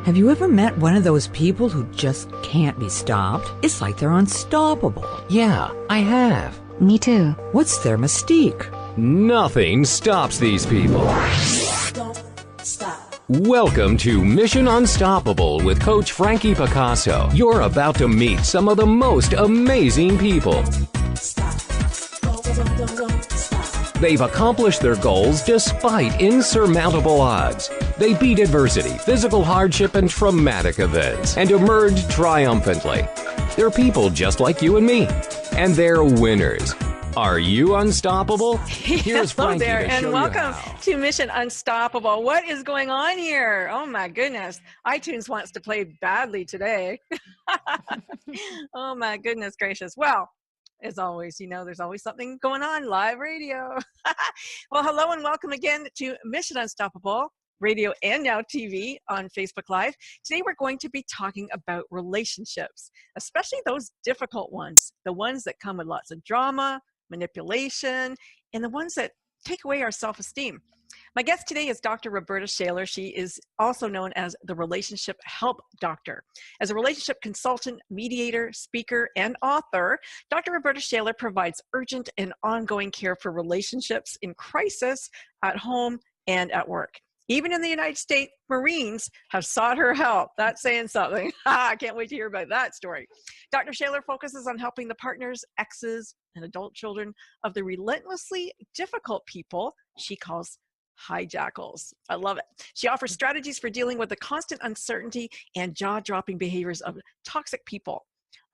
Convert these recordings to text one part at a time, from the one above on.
Have you ever met one of those people who just can't be stopped? It's like they're unstoppable. Yeah, I have. Me too. What's their mystique? Nothing stops these people. Don't stop. Welcome to Mission Unstoppable with Coach Frankie Picasso. You're about to meet some of the most amazing people. Stop. Don't stop. They've accomplished their goals despite insurmountable odds. They beat adversity, physical hardship, and traumatic events, and emerged triumphantly. They're people just like you and me, and they're winners. Are you unstoppable? Here's Hello Frankie there, to and show welcome you how. to Mission Unstoppable. What is going on here? Oh my goodness. iTunes wants to play badly today. Oh my goodness gracious. Well, as always, you know, there's always something going on, live radio. Well, hello and welcome again to Mission Unstoppable Radio and now TV on Facebook Live. Today we're going to be talking about relationships, especially those difficult ones, the ones that come with lots of drama, manipulation, and the ones that take away our self-esteem. My guest today is Dr. RhobertaShaler. She is also known as the Relationship Help Doctor. As a relationship consultant, mediator, speaker, and author, Dr. RhobertaShaler provides urgent and ongoing care for relationships in crisis at home and at work. Even in the United States, Marines have sought her help. That's saying something. I can't wait to hear about that story. Dr. Shaler focuses on helping the partners, exes, and adult children of the relentlessly difficult people she calls hijackals. I love it. She offers strategies for dealing with the constant uncertainty and jaw-dropping behaviors of toxic people.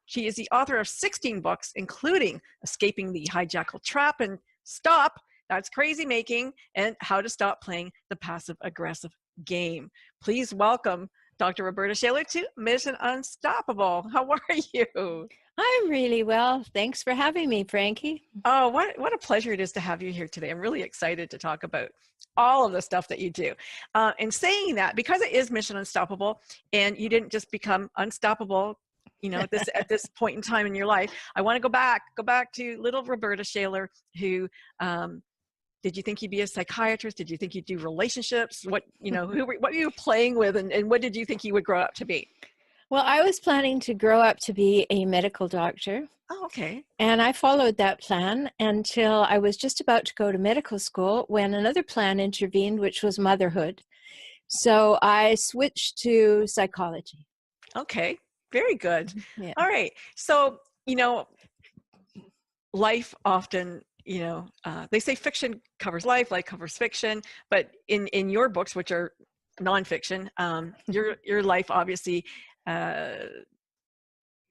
She is the author of 16 books, including Escaping the Hijackal Trap and Stop, That's Crazy Making, and How to Stop Playing the Passive-Aggressive Game. Please welcome Dr. RhobertaShaler to Mission Unstoppable. How are you? I'm really well. Thanks for having me, Frankie. Oh, what a pleasure it is to have you here today. I'm really excited to talk about all of the stuff that you do. And saying that, because it is Mission Unstoppable, and you didn't just become unstoppable, you know, at this point in time in your life, I want to go back to little RhobertaShaler, who did you think you'd be a psychiatrist? Did you think you'd do relationships? What were you playing with, and what did you think you would grow up to be? Well, I was planning to grow up to be a medical doctor. Oh, okay. And I followed that plan until I was just about to go to medical school when another plan intervened, which was motherhood. So I switched to psychology. Okay. Very good. Yeah. All right. So, life often, they say fiction covers life covers fiction, but in your books, which are nonfiction, your life obviously,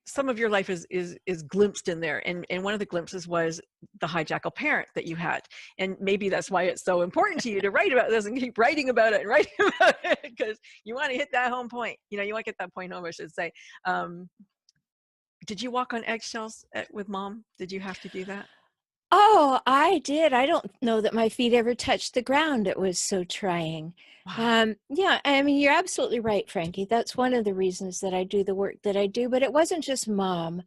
some of your life is glimpsed in there, and one of the glimpses was the hijackal parent that you had, and maybe that's why it's so important to you to write about this and keep writing about it, because you want to hit that home point. You want to get that point home, I should say. Did you walk on eggshells with mom? Did you have to do that? Oh, I did. I don't know that my feet ever touched the ground. It was so trying. Wow. Yeah, I mean, you're absolutely right, Frankie. That's one of the reasons that I do the work that I do. But it wasn't just mom.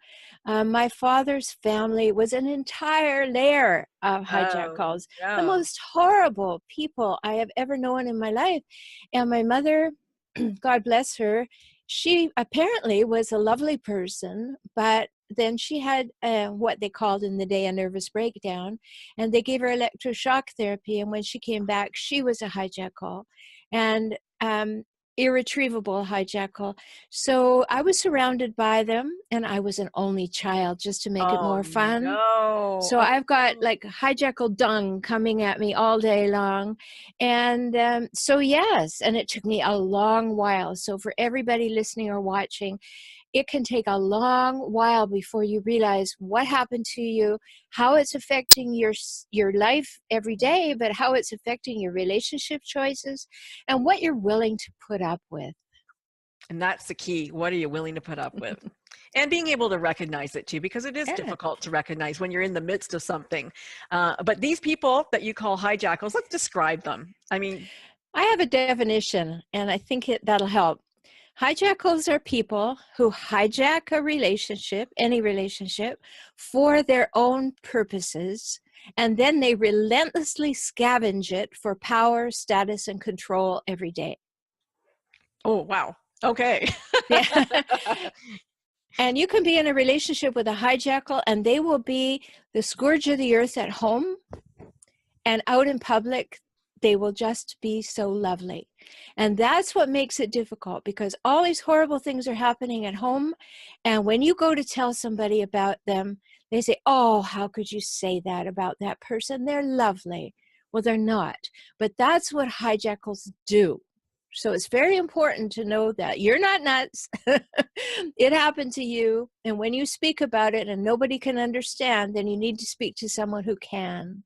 My father's family was an entire layer of hijackals, the most horrible people I have ever known in my life. And my mother, God bless her, she apparently was a lovely person, but then she had what they called in the day a nervous breakdown, and they gave her electroshock therapy. And when she came back, she was a hijackal, and irretrievable hijackal. So I was surrounded by them, and I was an only child, just to make it more fun. No. So I've got like hijackal dung coming at me all day long. And so yes, and it took me a long while. So for everybody listening or watching, it can take a long while before you realize what happened to you, how it's affecting your life every day, but how it's affecting your relationship choices and what you're willing to put up with. And that's the key. What are you willing to put up with? And being able to recognize it too, because it is difficult to recognize when you're in the midst of something. But these people that you call hijackals, let's describe them. I mean, I have a definition, and I think that'll help. Hijackals are people who hijack a relationship, any relationship, for their own purposes, and then they relentlessly scavenge it for power, status, and control every day. oh, wow. Okay. Yeah. And you can be in a relationship with a hijackal, and they will be the scourge of the earth at home, and out in public, they will just be so lovely. And that's what makes it difficult, because all these horrible things are happening at home. And when you go to tell somebody about them, they say, oh, how could you say that about that person? They're lovely. Well, they're not. But that's what hijackals do. So it's very important to know that you're not nuts. It happened to you. And when you speak about it and nobody can understand, then you need to speak to someone who can.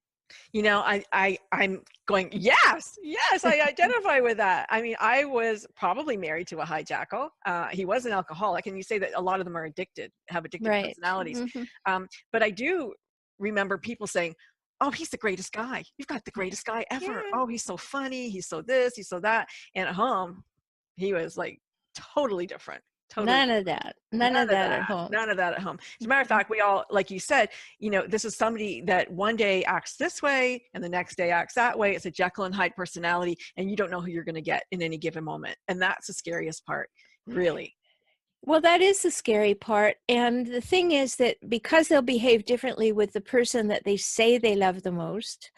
You know, I'm going, yes, I identify with that. I mean, I was probably married to a hijackal. He was an alcoholic, and you say that a lot of them are addicted, have addictive Right. personalities. Mm-hmm. But I do remember people saying, oh, he's the greatest guy. You've got the greatest guy ever. Yeah. Oh, he's so funny. He's so this, he's so that. And at home, he was like totally different. Totally None of that. None of that at home. None of that at home. As a matter of fact, we all, like you said, you know, this is somebody that one day acts this way and the next day acts that way. It's a Jekyll and Hyde personality, and you don't know who you're going to get in any given moment. And that's the scariest part, really. Well, that is the scary part. And the thing is that because they'll behave differently with the person that they say they love the most,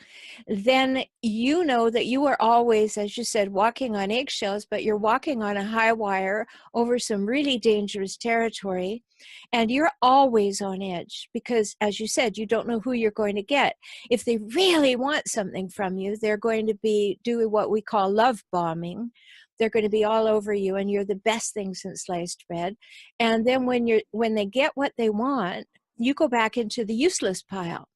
then you know that you are always, as you said, walking on eggshells, but you're walking on a high wire over some really dangerous territory. And you're always on edge because, as you said, you don't know who you're going to get. If they really want something from you, they're going to be doing what we call love bombing. They're going to be all over you, and you're the best thing since sliced bread. And then when they get what they want, you go back into the useless pile.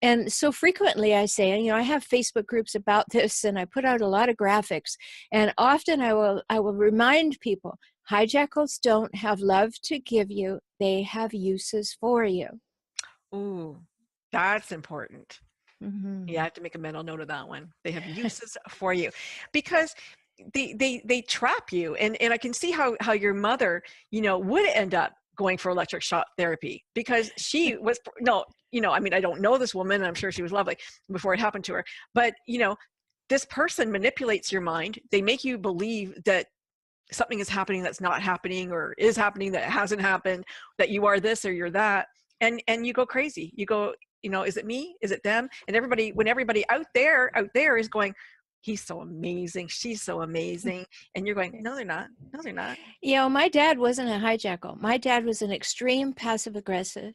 And so frequently I say, and, you know, I have Facebook groups about this, and I put out a lot of graphics. And often I will remind people, hijackals don't have love to give you; they have uses for you. Ooh, that's important. Mm-hmm. Yeah, I have to make a mental note of that one. They have uses for you, because they trap you. And I can see how your mother, you know, would end up going for electric shock therapy, because she was, no, you know, I mean, I don't know this woman, and I'm sure she was lovely before it happened to her, but you know, this person manipulates your mind. They make you believe that something is happening that's not happening, or is happening that hasn't happened, that you are this or you're that. And you go crazy. You go, you know, is it me? Is it them? And everybody, when everybody out there is going, he's so amazing, she's so amazing. And you're going, no, they're not. No, they're not. You know, my dad wasn't a hijackal. My dad was an extreme passive aggressive.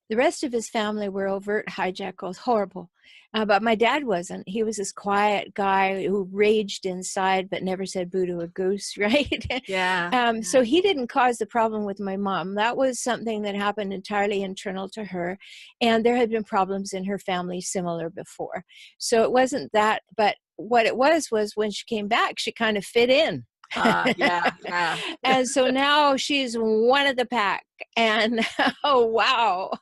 The rest of his family were overt hijackals, horrible. But my dad wasn't. He was this quiet guy who raged inside but never said boo to a goose, right? Yeah. So he didn't cause the problem with my mom. That was something that happened entirely internal to her. And there had been problems in her family similar before. So it wasn't that, but what it was when she came back, she kind of fit in. Yeah. And so now she's one of the pack. And oh, wow.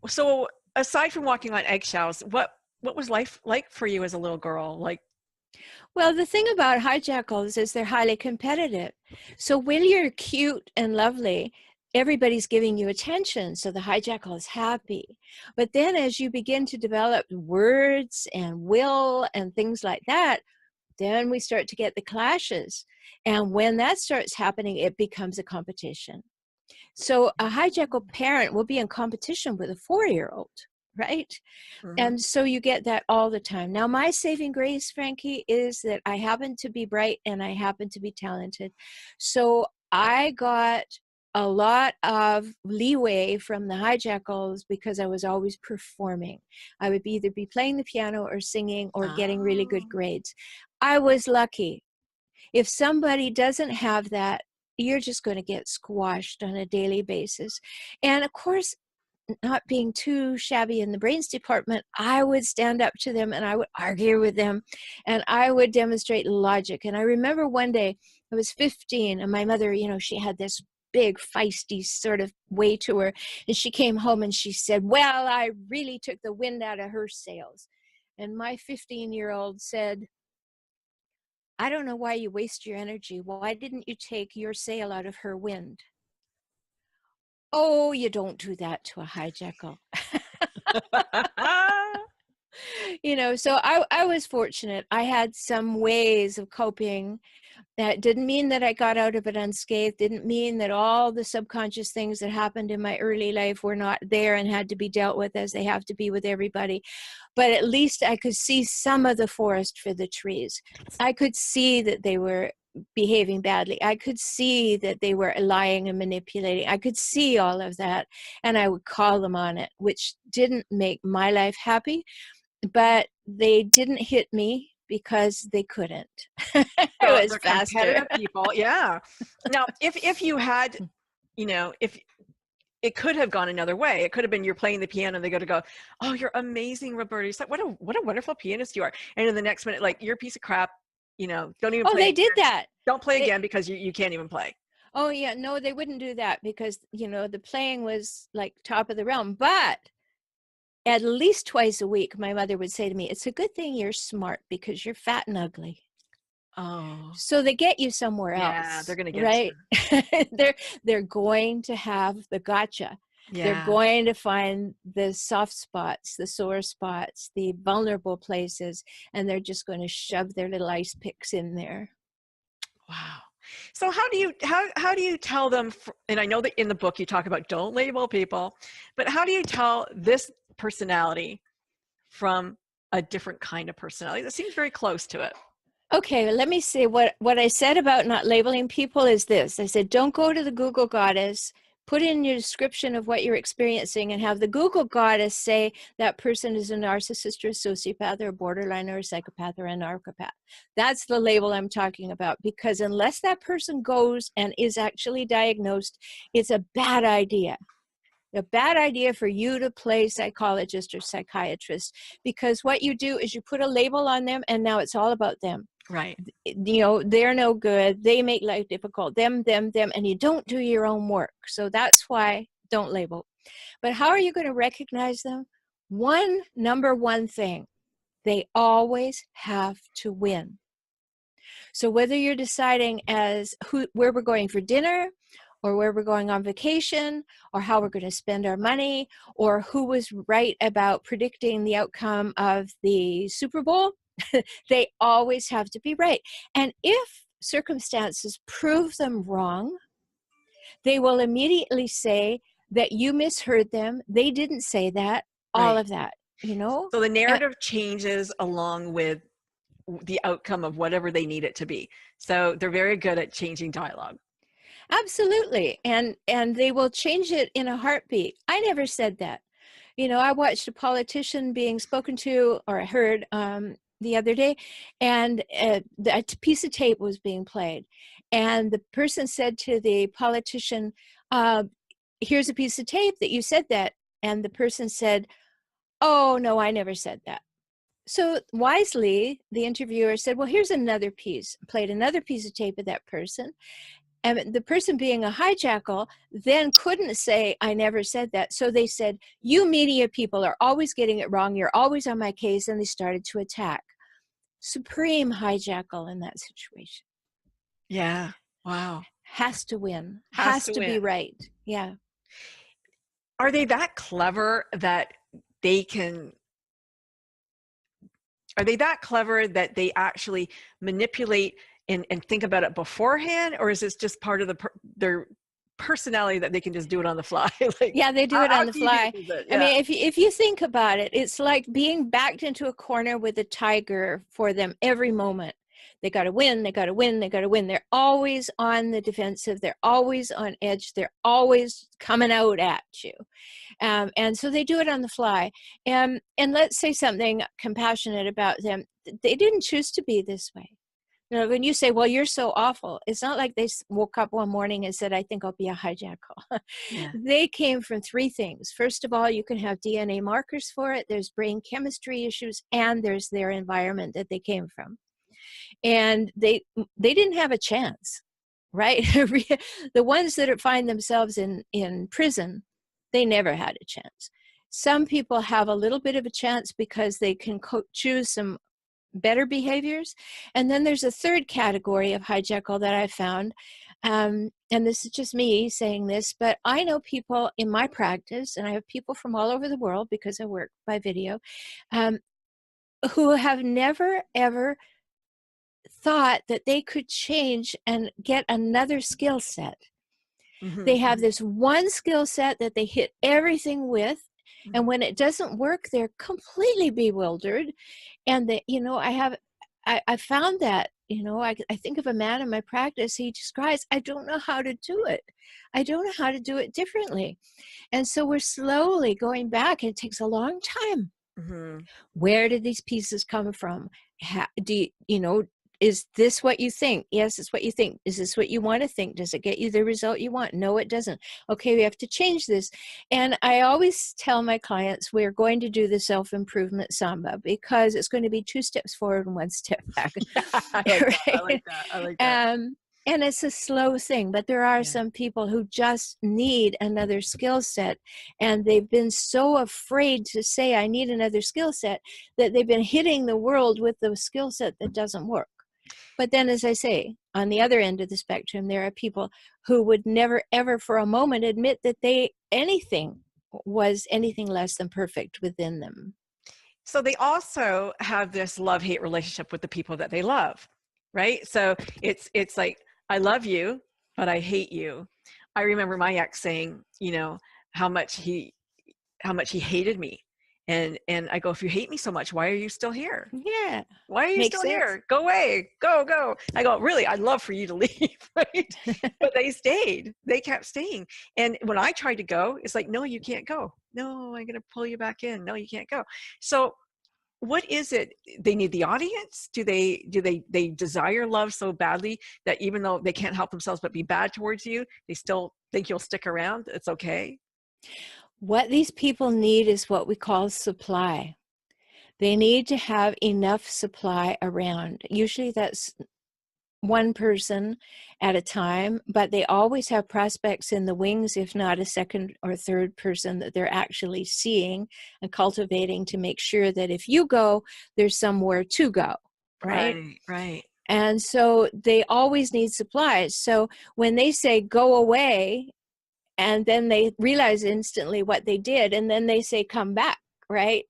So aside from walking on eggshells, what was life like for you as a little girl? Like, well, the thing about hijackals is they're highly competitive. So when you're cute and lovely, everybody's giving you attention. So the hijackal is happy. But then as you begin to develop words and will and things like that, then we start to get the clashes. And when that starts happening, it becomes a competition. So a hijackal parent will be in competition with a 4-year-old, right? mhm. And so you get that all the time. Now, my saving grace, Frankie, is that I happen to be bright and I happen to be talented. So I got a lot of leeway from the hijackals because I was always performing. I would either be playing the piano or singing or getting really good grades. I was lucky. If somebody doesn't have that, you're just going to get squashed on a daily basis. And of course, not being too shabby in the brains department, I would stand up to them and I would argue with them and I would demonstrate logic. And I remember one day I was 15 and my mother, you know, she had this big feisty sort of way to her. And she came home and she said, well, I really took the wind out of her sails. And my 15-year-old said, I don't know why you waste your energy. Why didn't you take your sail out of her wind? Oh, you don't do that to a hijackal. You know, so I was fortunate. I had some ways of coping That didn't mean that I got out of it unscathed. Didn't mean that all the subconscious things that happened in my early life were not there and had to be dealt with as they have to be with everybody. But at least I could see some of the forest for the trees. I could see that they were behaving badly. I could see that they were lying and manipulating. I could see all of that, and I would call them on it, which didn't make my life happy, but they didn't hit me because they couldn't. It So was they're faster. competitive people. Yeah. Now, if you had, if it could have gone another way, it could have been you're playing the piano and they go, oh, you're amazing, Roberta. It's like, what a wonderful pianist you are. And in the next minute, like, you're a piece of crap. Don't even Oh, play they did again. that. Don't play again because you can't even play. Oh yeah, no, they wouldn't do that because, the playing was like top of the realm. But at least twice a week, my mother would say to me, it's a good thing you're smart because you're fat and ugly. Oh, So they get you somewhere else. yeah, they're going to get right. you. They're going to have the gotcha. Yeah. They're going to find the soft spots, the sore spots, the vulnerable places, and they're just going to shove their little ice picks in there. Wow. So how do you tell them, and I know that in the book you talk about don't label people, but how do you tell this personality from a different kind of personality that seems very close to it? Okay, let me say what I said about not labeling people is this. I said, don't go to the Google Goddess, put in your description of what you're experiencing and have the Google Goddess say that person is a narcissist or a sociopath or a borderline or a psychopath or a narcopath. That's the label I'm talking about, because unless that person goes and is actually diagnosed, it's a bad idea. A bad idea for you to play psychologist or psychiatrist, because what you do is you put a label on them and now it's all about them. Right. They're no good. They make life difficult. Them, and you don't do your own work. So that's why don't label. But how are you going to recognize them? Number one thing, they always have to win. So whether you're deciding as where we're going for dinner, or where we're going on vacation, or how we're going to spend our money, or who was right about predicting the outcome of the Super Bowl, they always have to be right. And if circumstances prove them wrong, they will immediately say that you misheard them. They didn't say that, all of that, So the narrative changes along with the outcome of whatever they need it to be. So they're very good at changing dialogue. Absolutely. And they will change it in a heartbeat. I never said that. I watched a politician being spoken to, or I heard the other day, and a piece of tape was being played. And the person said to the politician, here's a piece of tape that you said that. And the person said, oh, no, I never said that. So wisely, the interviewer said, well, here's another piece, played another piece of tape of that person. And the person being a hijackal then couldn't say, I never said that. So they said, you media people are always getting it wrong. You're always on my case. And they started to attack. Supreme hijackal in that situation. Yeah. Wow. Has to win. Has to be right. Yeah. Are they that clever that they can... Are they that clever that they actually manipulate and think about it beforehand, or is this just part of their personality that they can just do it on the fly? Yeah, they do it on the fly. Yeah. I mean, if you think about it, it's like being backed into a corner with a tiger for them every moment. They got to win, they got to win, they got to win. They're always on the defensive. They're always on edge. They're always coming out at you. And so they do it on the fly. And let's say something compassionate about them. They didn't choose to be this way. When you say, well, you're so awful, it's not like they woke up one morning and said, I think I'll be a hijackal. Yeah. They came from three things. First of all, you can have DNA markers for it. There's brain chemistry issues, and there's their environment that they came from. And they didn't have a chance, right? The ones that find themselves in prison, they never had a chance. Some people have a little bit of a chance because they can choose some better behaviors. And then there's a third category of hijackal that I found. And this is just me saying this, but I know people in my practice, and I have people from all over the world because I work by video, who have never, ever thought that they could change and get another skill set. They have this one skill set that they hit everything with, and when it doesn't work, they're completely bewildered. And they, you know, I found that, you know, I think of a man in my practice, he just cries, I don't know how to do it. I don't know how to do it differently. And so we're slowly going back, and it takes a long time. Where did these pieces come from? You know, is this what you think? Yes, it's what you think. Is this what you want to think? Does it get you the result you want? No, it doesn't. Okay, we have to change this. And I always tell my clients, we're going to do the self-improvement samba, because it's going to be 2 steps forward and 1 step back. I like that. I like that. And it's a slow thing, but there are some people who just need another skill set, and they've been so afraid to say, I need another skill set, that they've been hitting the world with the skill set that doesn't work. But then, as I say, on the other end of the spectrum, there are people who would never, ever for a moment admit that anything was anything less than perfect within them. So they also have this love-hate relationship with the people that they love, right? So it's like, I love you, but I hate you. I remember my ex saying, you know, how much he hated me. And I go, if you hate me so much, why are you still here? Yeah. Why are you Makes still sense. here? Go away. Go. I go, really, I'd love for you to leave, right? But they stayed. They kept staying. And when I tried to go, it's like, no, you can't go. No, I'm going to pull you back in. No, you can't go. So what is it? They need the audience? Do they desire love so badly that even though they can't help themselves but be bad towards you, they still think you'll stick around? It's okay. What these people need is what we call supply. They need to have enough supply around. Usually that's one person at a time, but they always have prospects in the wings, if not a second or third person that they're actually seeing and cultivating to make sure that if you go, there's somewhere to go, right? Right. And so they always need supplies. So when they say go away, and then they realize instantly what they did, and then they say come back, right?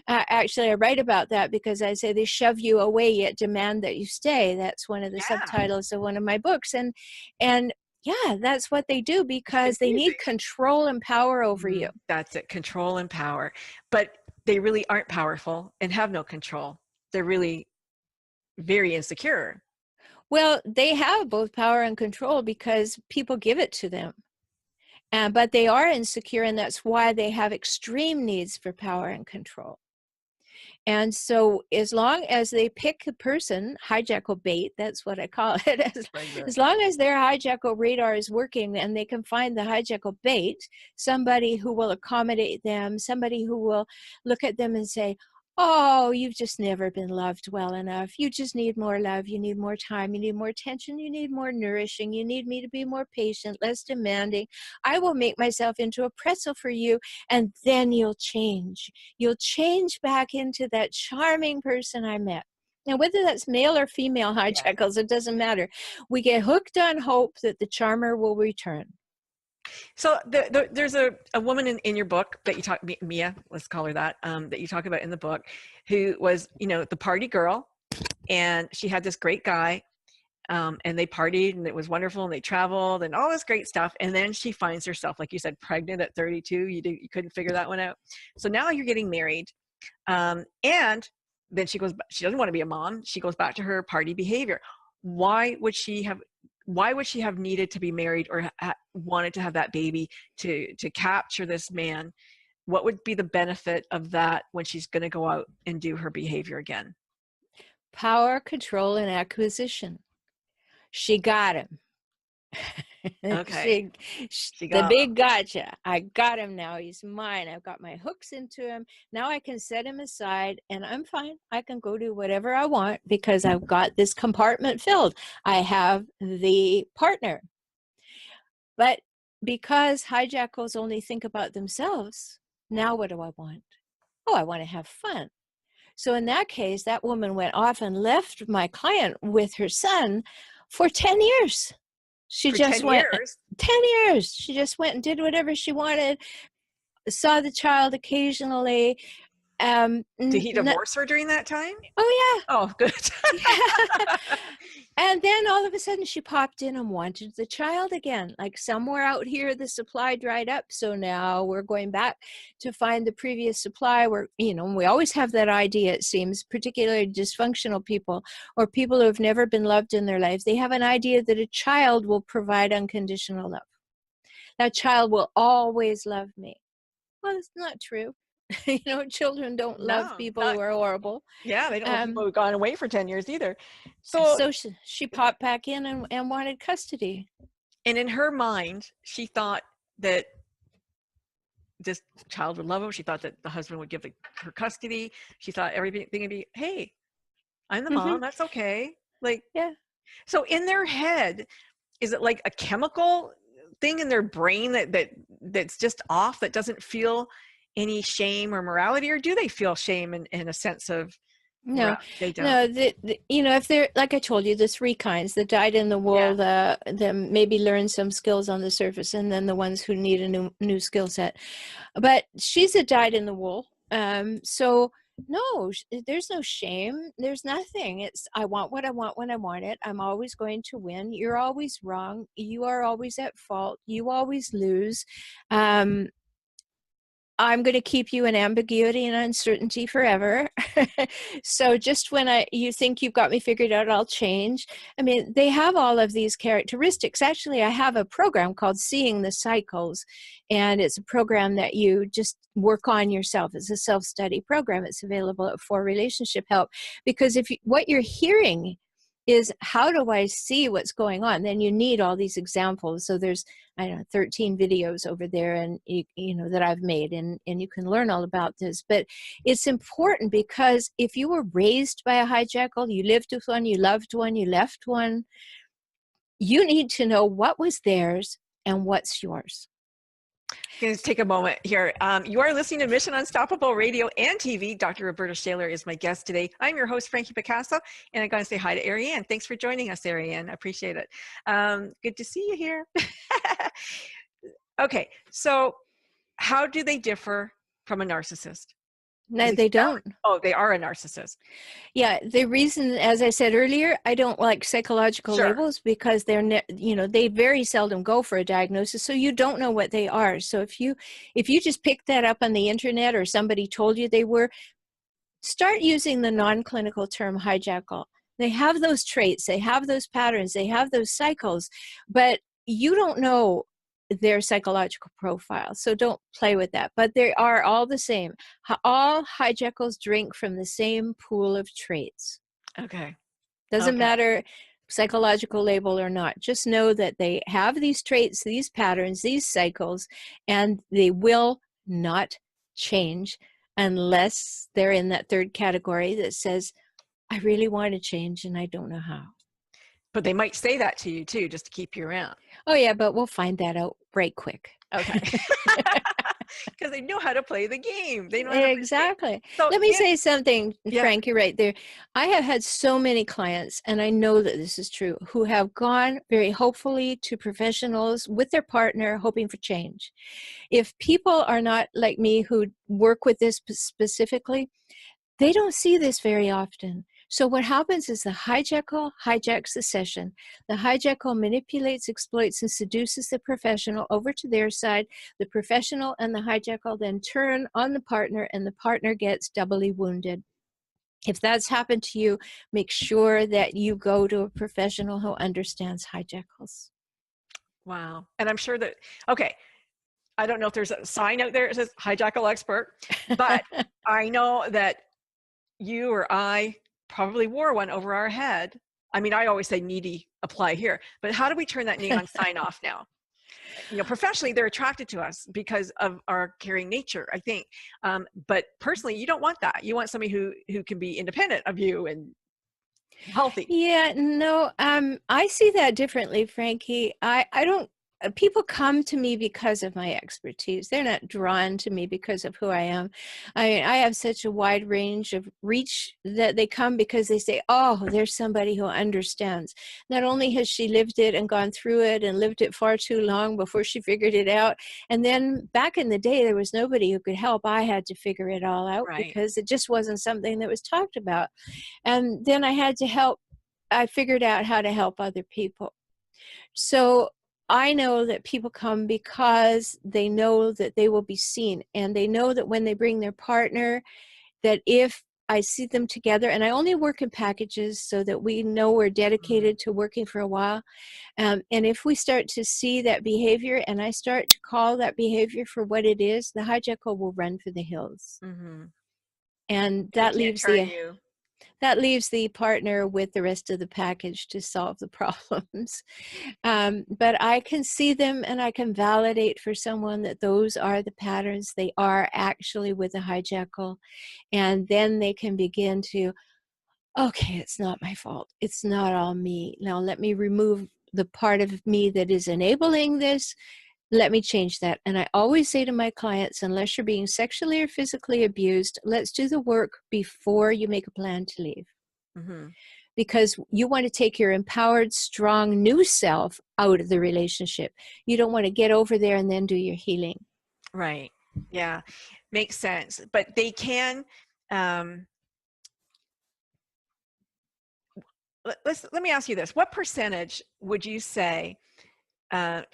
Actually, I write about that because I say they shove you away yet demand that you stay. That's one of the subtitles of one of my books. And yeah, that's what they do, because they need control and power over you. That's it, control and power. But they really aren't powerful and have no control. They're really very insecure. Well, they have both power and control because people give it to them. But they are insecure, and that's why they have extreme needs for power and control. And so as long as they pick a person, hijackal bait, that's what I call it, as long as their hijackal radar is working and they can find the hijackal bait, somebody who will accommodate them, somebody who will look at them and say, oh, you've just never been loved well enough. You just need more love. You need more time. You need more attention. You need more nourishing. You need me to be more patient, less demanding. I will make myself into a pretzel for you, and then you'll change. You'll change back into that charming person I met. Now, whether that's male or female hijackals, it doesn't matter. We get hooked on hope that the charmer will return. So there's a woman in your book that you talk, Mia, let's call her that, that you talk about in the book, who was, you know, the party girl, and she had this great guy, and they partied and it was wonderful and they traveled and all this great stuff. And then she finds herself, like you said, pregnant at 32. You couldn't figure that one out. So now you're getting married, and then she doesn't want to be a mom. She goes back to her party behavior. Why would she have needed to be married or wanted to have that baby to capture this man? What would be the benefit of that when she's going to go out and do her behavior again? Power, control, and acquisition. She got him. Okay. The big gotcha. I got him now. He's mine. I've got my hooks into him. Now I can set him aside and I'm fine. I can go do whatever I want because I've got this compartment filled. I have the partner. But because hijackals only think about themselves, now what do I want? Oh, I want to have fun. So in that case, that woman went off and left my client with her son for 10 years. She just went 10 years. She just went and did whatever she wanted, saw the child occasionally, Did he divorce her during that time? Oh Oh, good. yeah. And then all of a sudden she popped in and wanted the child again. Like somewhere out here, the supply dried up. So now we're going back to find the previous supply where, you know, we always have that idea, it seems, particularly dysfunctional people or people who have never been loved in their lives. They have an idea that a child will provide unconditional love. That child will always love me. Well, it's not true. You know, children don't love No, people not, who are horrible. yeah, they don't know people who've gone away for 10 years either. So she popped back in and wanted custody. And in her mind, she thought that this child would love him. She thought that the husband would give her custody. She thought everything would be, hey, I'm the mom. That's okay. Like, Yeah. So in their head, is it like a chemical thing in their brain that's just off, that doesn't feel any shame or morality, or do they feel shame in a sense of No, they don't? no, you know, if they're, like I told you, the three kinds, the dyed-in-the-wool, the maybe learn some skills on the surface, and then the ones who need a new skill set. But she's a dyed-in-the-wool. So no, there's no shame. There's nothing. It's, I want what I want when I want it. I'm always going to win. You're always wrong. You are always at fault. You always lose. I'm going to keep you in ambiguity and uncertainty forever. So just when you think you've got me figured out, I'll change. I mean, they have all of these characteristics. Actually, I have a program called Seeing the Cycles, and it's a program that you just work on yourself. It's a self-study program. It's available for relationship help, because what you're hearing is, how do I see what's going on? Then you need all these examples. So there's, I don't know, 13 videos over there, and you know, that I've made, and you can learn all about this. But it's important, because if you were raised by a hijackal, you lived with one, you loved one, you left one, you need to know what was theirs and what's yours. Let's take a moment here. You are listening to Mission Unstoppable Radio and TV. Dr. Roberta Shaler is my guest today. I'm your host, Frankie Picasso, and I'm going to say hi to Ariane. Thanks for joining us, Ariane. I appreciate it. Good to see you here. Okay, so how do they differ from a narcissist? No, they don't. Oh, they are a narcissist. Yeah, the reason, as I said earlier, I don't like psychological labels, because they're, you know, they very seldom go for a diagnosis, so you don't know what they are. So if you just picked that up on the internet, or somebody told you they were, start using the non-clinical term hijackal. They have those traits, they have those patterns, they have those cycles, but you don't know their psychological profile, so don't play with that. But they are all the same. All hijackals drink from the same pool of traits. Okay. Doesn't matter psychological label or not. Just know that they have these traits, these patterns, these cycles, and they will not change unless they're in that third category that says, I really want to change and I don't know how. But they might say that to you too, just to keep you around. Oh yeah, but we'll find that out right quick. Okay. Because they know how to play the game. They know how Exactly. So let me say something, Yeah. Frankie, right there. I have had so many clients, and I know that this is true, who have gone very hopefully to professionals with their partner, hoping for change. If people are not like me, who work with this specifically, they don't see this very often. So what happens is the hijackal hijacks the session. The hijackal manipulates, exploits, and seduces the professional over to their side. The professional and the hijackal then turn on the partner, and the partner gets doubly wounded. If that's happened to you, make sure that you go to a professional who understands hijackals. Wow. And I'm sure that, okay, I don't know if there's a sign out there that says hijackal expert, but I know that you or I probably wore one over our head. I mean, I always say needy, apply here, but how do we turn that neon sign off now? You know, professionally, they're attracted to us because of our caring nature, I think. But personally, you don't want that. You want somebody who can be independent of you and healthy. Yeah, no, I see that differently, Frankie. I don't, people come to me because of my expertise. They're not drawn to me because of who I am. I mean, I have such a wide range of reach that they come because they say, oh, there's somebody who understands. Not only has she lived it and gone through it and lived it far too long before she figured it out. And then back in the day, there was nobody who could help. I had to figure it all out because it just wasn't something that was talked about. And then I had to help. I figured out how to help other people. So I know that people come because they know that they will be seen, and they know that when they bring their partner, that if I see them together, and I only work in packages so that we know we're dedicated to working for a while. And if we start to see that behavior and I start to call that behavior for what it is, the hijackal will run for the hills. And that leaves the partner with the rest of the package to solve the problems. But I can see them and I can validate for someone that those are the patterns. They are actually with a hijackal. And then they can begin to, okay, it's not my fault. It's not all me. Now let me remove the part of me that is enabling this. Let me change that. And I always say to my clients, unless you're being sexually or physically abused, let's do the work before you make a plan to leave. Because you want to take your empowered, strong, new self out of the relationship. You don't want to get over there and then do your healing. Right. Yeah. Makes sense. But they can, let me ask you this. What percentage would you say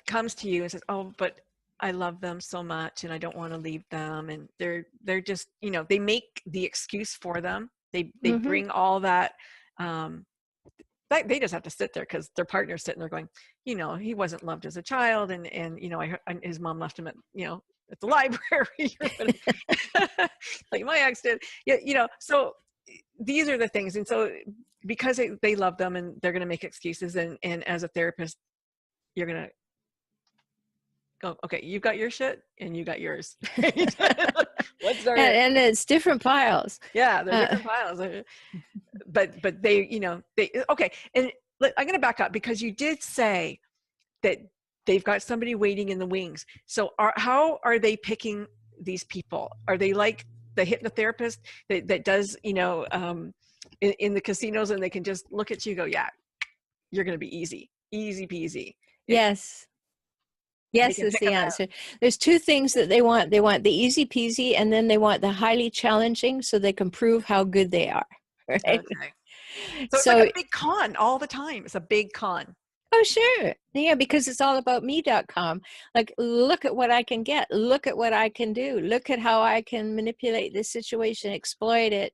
comes to you and says, oh, but I love them so much and I don't want to leave them, and they're just, you know, they make the excuse for them. They bring all that, they just have to sit there because their partner's sitting there going, you know, he wasn't loved as a child, and you know, his mom left him at, you know, at the library like my ex did. Yeah, you know, so these are the things. And so because they love them and they're going to make excuses, and as a therapist, you're going to go, okay, you've got your shit and you got yours. What's our and it's different piles. Yeah, they're different piles. But they, you know, okay. And I'm going to back up because you did say that they've got somebody waiting in the wings. So how are they picking these people? Are they like the hypnotherapist that does, you know, in the casinos, and they can just look at you and go, yeah, you're going to be easy peasy. Yes. Yes is the answer. There's two things that they want. They want the easy peasy, and then they want the highly challenging so they can prove how good they are. Right? Okay. So it's like a big con all the time. It's a big con. Oh, sure. Yeah, because it's all about me.com. Like, look at what I can get. Look at what I can do. Look at how I can manipulate this situation, exploit it,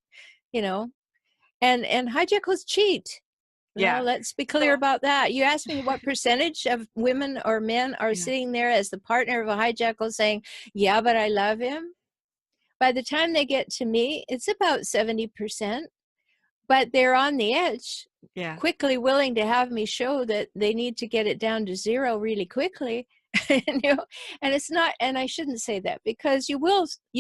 you know. And hijackals cheat. Yeah, let's be clear about that. You asked me what percentage of women or men are sitting there as the partner of a hijackal saying, yeah, but I love him. By the time they get to me, it's about 70%, but they're on the edge, quickly willing to have me show that they need to get it down to zero really quickly. You know? And it's not, and I shouldn't say that, because you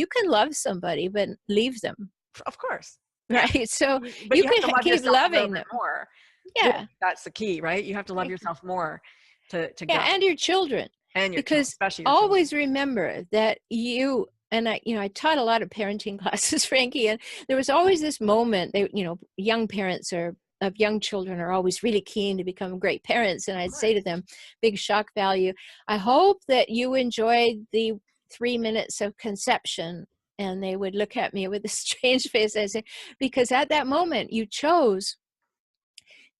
can love somebody, but leave them. Of course. Right. So you can keep loving them more. Yeah, that's the key, right? You have to love yourself more to go. And your children, and your because especially your always children. Remember that you and I. You know, I taught a lot of parenting classes, Frankie, and there was always this moment. Young parents of young children are always really keen to become great parents, and I'd say to them, big shock value. I hope that you enjoyed the 3 minutes of conception. And they would look at me with a strange face. I say, because at that moment you chose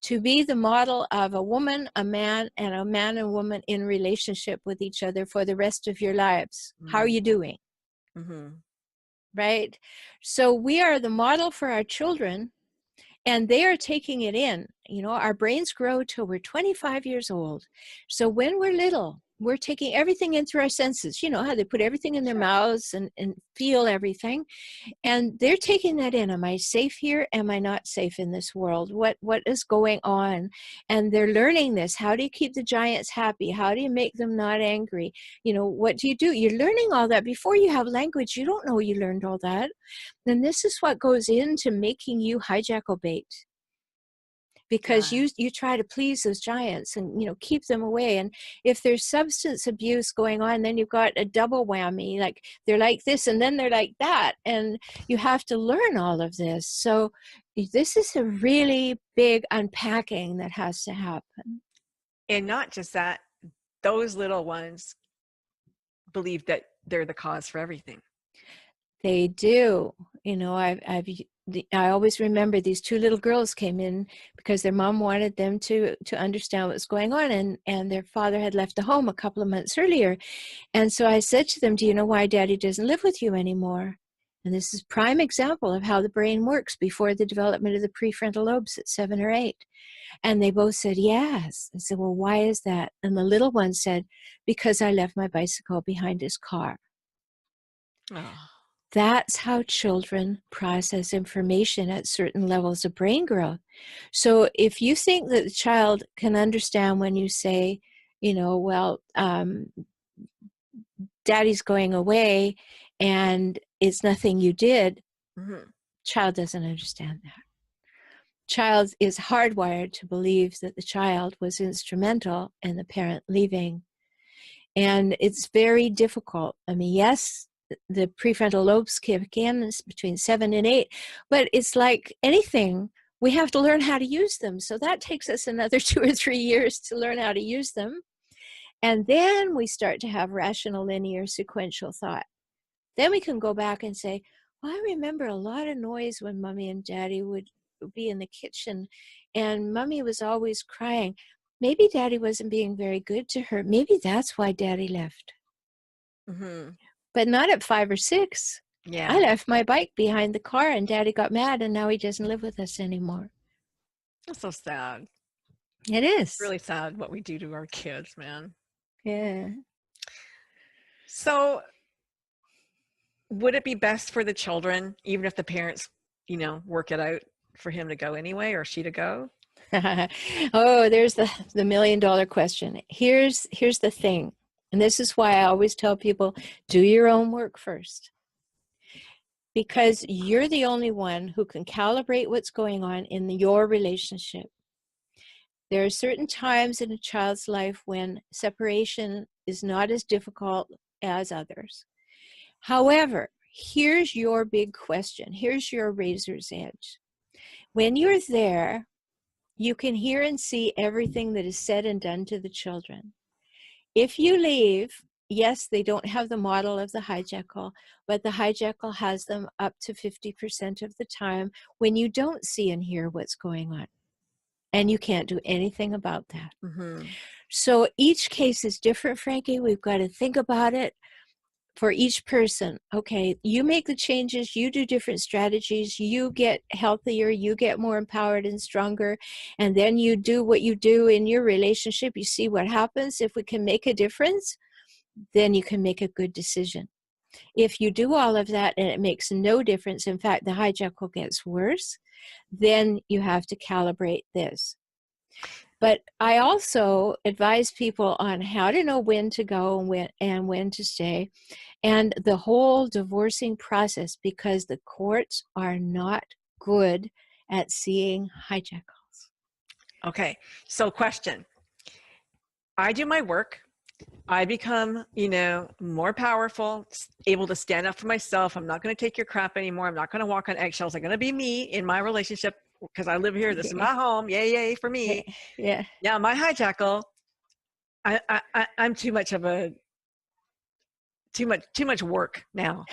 to be the model of a woman, a man, and a man and woman in relationship with each other for the rest of your lives. How are you doing? Right? So we are the model for our children, and they are taking it in. You know, our brains grow till we're 25 years old. So when we're little, we're taking everything in through our senses. You know how they put everything in their mouths and feel everything. And they're taking that in. Am I safe here? Am I not safe in this world? What is going on? And they're learning this. How do you keep the giants happy? How do you make them not angry? You know, what do? You're learning all that. Before you have language, you don't know you learned all that. And this is what goes into making you hijackal bait. because Yeah. you try to please those giants and, you know, keep them away. And if there's substance abuse going on, then you've got a double whammy. Like they're like this and then they're like that. And you have to learn all of this. So this is a really big unpacking that has to happen. And not just that, those little ones believe that they're the cause for everything. They do. You know, I always remember these two little girls came in because their mom wanted them to understand what was going on, and their father had left the home a couple of months earlier. And so I said to them, do you know why Daddy doesn't live with you anymore? And this is prime example of how the brain works before the development of the prefrontal lobes at 7 or 8. And they both said, yes. I said, well, why is that? And the little one said, because I left my bicycle behind his car. Oh. That's how children process information at certain levels of brain growth. So if you think that the child can understand when you say, you know, well, Daddy's going away and it's nothing you did, Mm-hmm. child doesn't understand that. Child is hardwired to believe that the child was instrumental in the parent leaving. And it's very difficult. I mean, yes, the prefrontal lobes kick in, it's between 7 and 8, but it's like anything, we have to learn how to use them. So that takes us another 2 or 3 years to learn how to use them. And then we start to have rational, linear, sequential thought. Then we can go back and say, well, I remember a lot of noise when Mommy and Daddy would be in the kitchen, and Mommy was always crying. Maybe Daddy wasn't being very good to her. Maybe that's why Daddy left. Mm-hmm. But not at 5 or 6. Yeah. I left my bike behind the car and Daddy got mad and now he doesn't live with us anymore. That's so sad. It is. It's really sad what we do to our kids, man. Yeah. So would it be best for the children, even if the parents, you know, work it out, for him to go anyway or she to go? Oh, there's the $1 million question. Here's the thing. And this is why I always tell people, do your own work first. Because you're the only one who can calibrate what's going on in your relationship. There are certain times in a child's life when separation is not as difficult as others. However, here's your big question. Here's your razor's edge. When you're there, you can hear and see everything that is said and done to the children. If you leave, yes, they don't have the model of the hijackal, but the hijackal has them up to 50% of the time when you don't see and hear what's going on. And you can't do anything about that. Mm-hmm. So each case is different, Frankie. We've got to think about it for each person. Okay, you make the changes, you do different strategies, you get healthier, you get more empowered and stronger, and then you do what you do in your relationship. You see what happens. If we can make a difference, then you can make a good decision. If you do all of that and it makes no difference, in fact, the hijackal gets worse, then you have to calibrate this. But I also advise people on how to know when to go and when to stay, and the whole divorcing process, because the courts are not good at seeing hijackals. Okay. So question. I do my work. I become, you know, more powerful, able to stand up for myself. I'm not going to take your crap anymore. I'm not going to walk on eggshells. I'm going to be me in my relationship because I live here. This is my home. Yay, yay for me. Yeah. Now my hijackal, I'm too much of a, too much work now.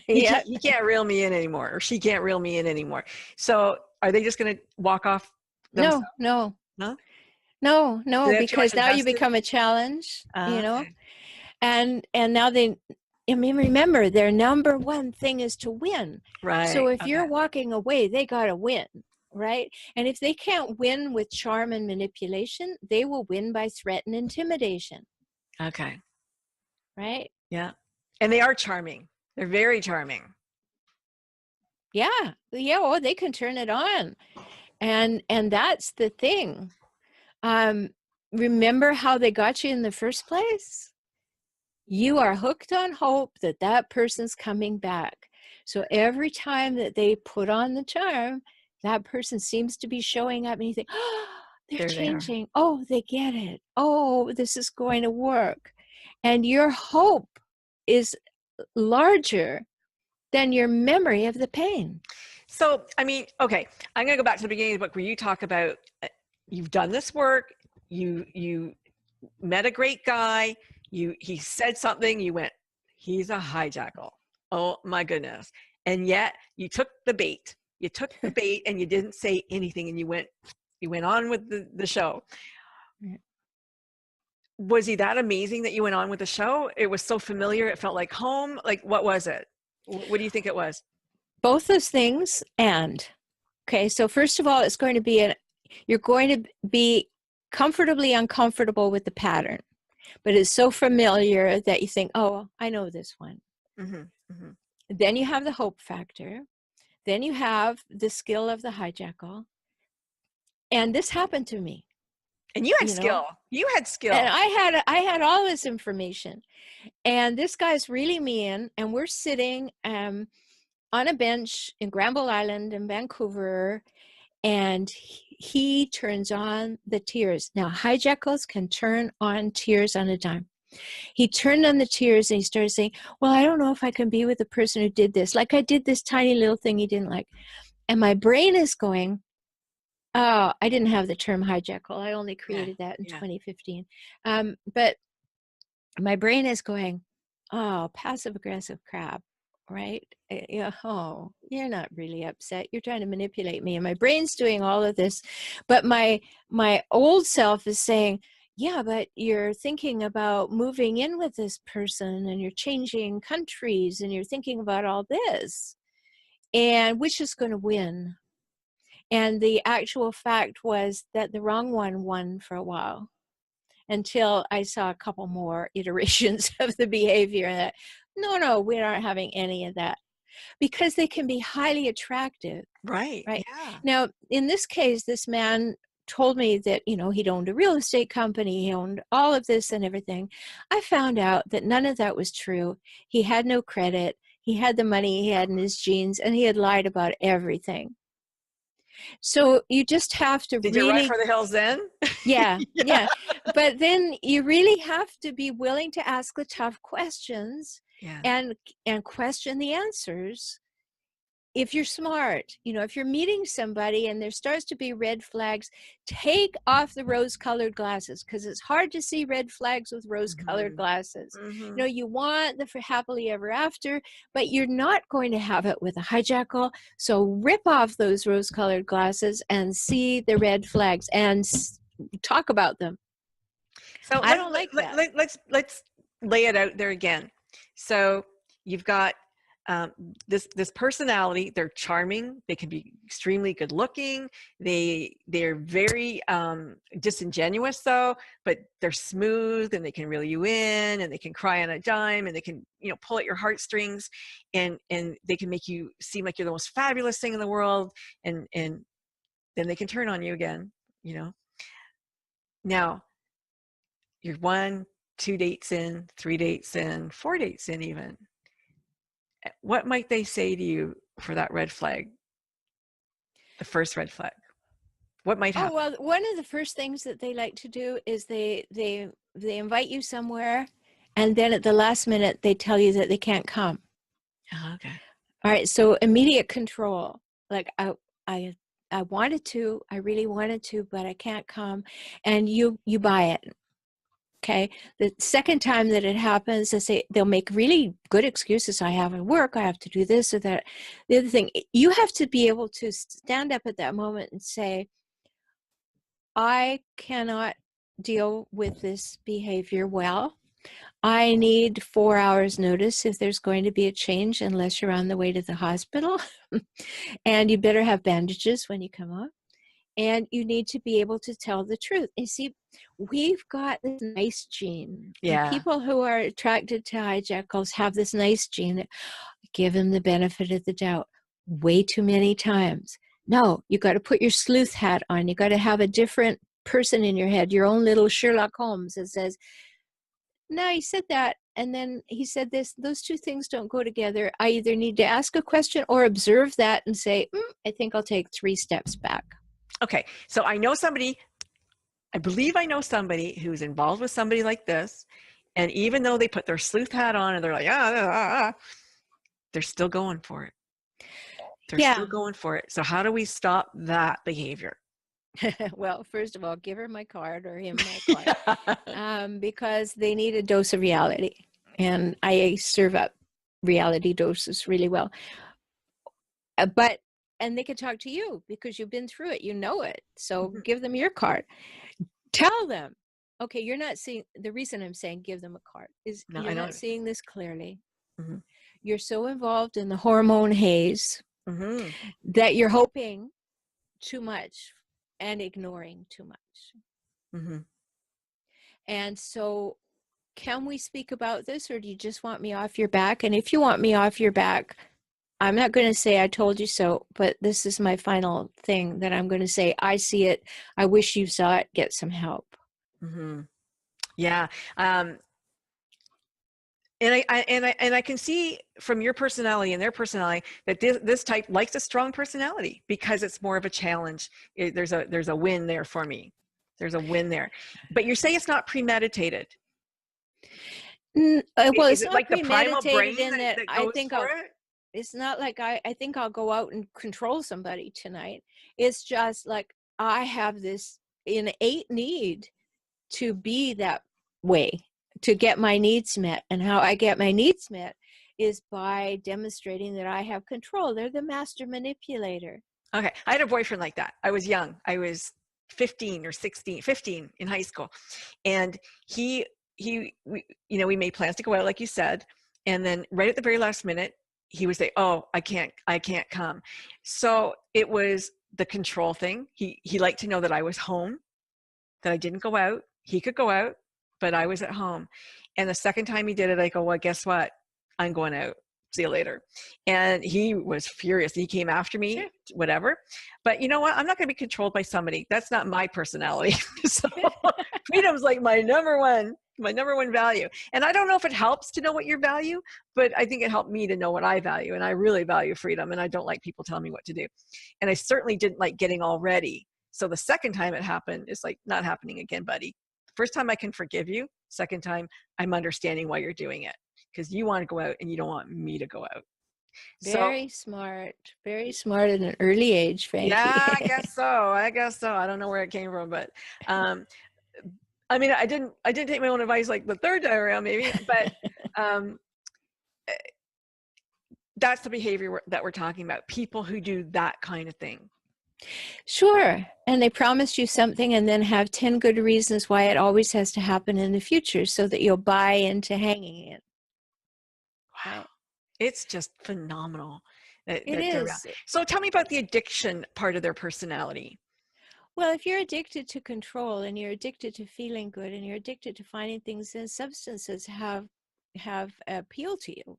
Yeah. He can't reel me in anymore, or she can't reel me in anymore. So are they just going to walk off themselves? No, they have too much because now you invested? become a challenge, you know, Okay. and now they, I mean, remember, their number one thing is to win. Right. So if Okay. you're walking away, they got to win, right? And if they can't win with charm and manipulation, they will win by threat and intimidation, Okay. right? Yeah. And they are charming. They're very charming. Yeah. Oh, they can turn it on. And that's the thing. Remember how they got you in the first place? You are hooked on hope that that person's coming back. So every time that they put on the charm, that person seems to be showing up and you think, oh, they're There they are. changing. Oh, they get it. Oh, this is going to work. And your hope is larger than your memory of the pain. So, I mean, okay, I'm going to go back to the beginning of the book where you talk about you've done this work, you met a great guy, he said something, you went, he's a hijackal. Oh my goodness. And yet you took the bait. You took the bait and you didn't say anything, and you went on with the show. Was he that amazing that you went on with the show? It was so familiar, it felt like home. Like, what was it? What do you think it was? Both those things. And okay, so first of all, it's going to be you're going to be comfortably uncomfortable with the pattern, but it's so familiar that you think, oh, I know this one. Then you have the hope factor. Then you have the skill of the hijackal. And this happened to me. And you had skill. You had skill. And I had all this information. And this guy's reeling me in, and we're sitting on a bench in Granville Island in Vancouver, and he turns on the tears. Now, hijackals can turn on tears on a dime. He turned on the tears and he started saying, well, I don't know if I can be with the person who did this. Like, I did this tiny little thing he didn't like. And my brain is going, oh, I didn't have the term hijackal. I only created that in 2015. But my brain is going, oh, passive aggressive crap, right? Oh, you're not really upset. You're trying to manipulate me. And my brain's doing all of this. But my old self is saying, yeah, but you're thinking about moving in with this person, and you're changing countries, and you're thinking about all this. And which is going to win? And the actual fact was that the wrong one won for a while, until I saw a couple more iterations of the behavior. And that, no, we aren't having any of that, because they can be highly attractive. Right. Right. Yeah. Now, in this case, this man told me that, he'd owned a real estate company, he owned all of this and everything. I found out that none of that was true. He had no credit. He had the money he had in his jeans, and he had lied about everything. So you just have to Did really... you run for the hills then? Yeah. But then you really have to be willing to ask the tough questions and question the answers. If you're smart, if you're meeting somebody and there starts to be red flags, take off the rose-colored glasses, because it's hard to see red flags with rose-colored glasses. You want the happily ever after, but you're not going to have it with a hijackal. So rip off those rose-colored glasses and see the red flags and talk about them. So I don't like that. Let's lay it out there again. So you've got this personality. They're charming. They can be extremely good looking. They're very disingenuous though, but they're smooth, and they can reel you in, and they can cry on a dime, and they can pull at your heartstrings, and they can make you seem like you're the most fabulous thing in the world, and then they can turn on you again. Now you're 1, 2 dates in, 3 dates in, 4 dates in even. What might they say to you for that red flag? The first red flag. What might happen? Oh, well, one of the first things that they like to do is they invite you somewhere, and then at the last minute they tell you that they can't come. Oh, okay. All right. So immediate control. Like, I wanted to, I really wanted to, but I can't come. And you buy it. Okay. The second time that it happens, they'll make really good excuses. I have to work. I have to do this or that. The other thing, you have to be able to stand up at that moment and say, I cannot deal with this behavior well. I need 4 hours notice if there's going to be a change, unless you're on the way to the hospital. And you better have bandages when you come up. And you need to be able to tell the truth. You see, we've got this nice gene. Yeah. And people who are attracted to hijackals have this nice gene that give them the benefit of the doubt way too many times. No, you got to put your sleuth hat on. You got to have a different person in your head, your own little Sherlock Holmes that says, No, he said that. And then he said this, those two things don't go together. I either need to ask a question or observe that and say, I think I'll take 3 steps back. Okay. So I believe I know somebody who's involved with somebody like this. And even though they put their sleuth hat on and they're like, they're still going for it. They're still going for it. So how do we stop that behavior? Well, first of all, give her my card or him my card, because they need a dose of reality. And I serve up reality doses really well. And they can talk to you because you've been through it, you know it. So give them your card. Tell them, okay, you're not seeing, the reason I'm saying give them a card is you're not seeing this clearly. You're so involved in the hormone haze that you're hoping too much and ignoring too much. And so can we speak about this, or do you just want me off your back? And if you want me off your back, I'm not going to say I told you so, but this is my final thing that I'm going to say. I see it. I wish you saw it. Get some help. Yeah. And I can see from your personality and their personality that this type likes a strong personality because it's more of a challenge. There's a win there for me. There's a win there. But you say it's not premeditated. Well, Is it's it not like the primal brain in that that I goes think for it? it's not like I think I'll go out and control somebody tonight. It's just like I have this innate need to be that way, to get my needs met. And how I get my needs met is by demonstrating that I have control. They're the master manipulator. Okay. I had a boyfriend like that. I was young. I was 15 or 16, 15 in high school. And we made plans to go out, like you said. And then right at the very last minute, he would say, oh, I can't come. So it was the control thing. He liked to know that I was home, that I didn't go out. He could go out, but I was at home. And the second time he did it, I go, well, guess what? I'm going out. See you later. And he was furious. He came after me, whatever. But you know what? I'm not going to be controlled by somebody. That's not my personality. So freedom's like my number one value. And I don't know if it helps to know what you value, but I think it helped me to know what I value. And I really value freedom. And I don't like people telling me what to do. And I certainly didn't like getting all ready. So the second time it happened, it's like not happening again, buddy. First time I can forgive you. Second time I'm understanding why you're doing it, because you want to go out and you don't want me to go out. Very smart at an early age, Frankie. Yeah, I guess so. I don't know where it came from, but I mean, I didn't take my own advice like the third time around, maybe, but that's the behavior that we're talking about. People who do that kind of thing. Sure. And they promise you something and then have 10 good reasons why it always has to happen in the future so that you'll buy into hanging it. Wow. Right? It's just phenomenal. It is. So tell me about the addiction part of their personality. Well, if you're addicted to control and you're addicted to feeling good and you're addicted to finding things, then substances have appeal to you,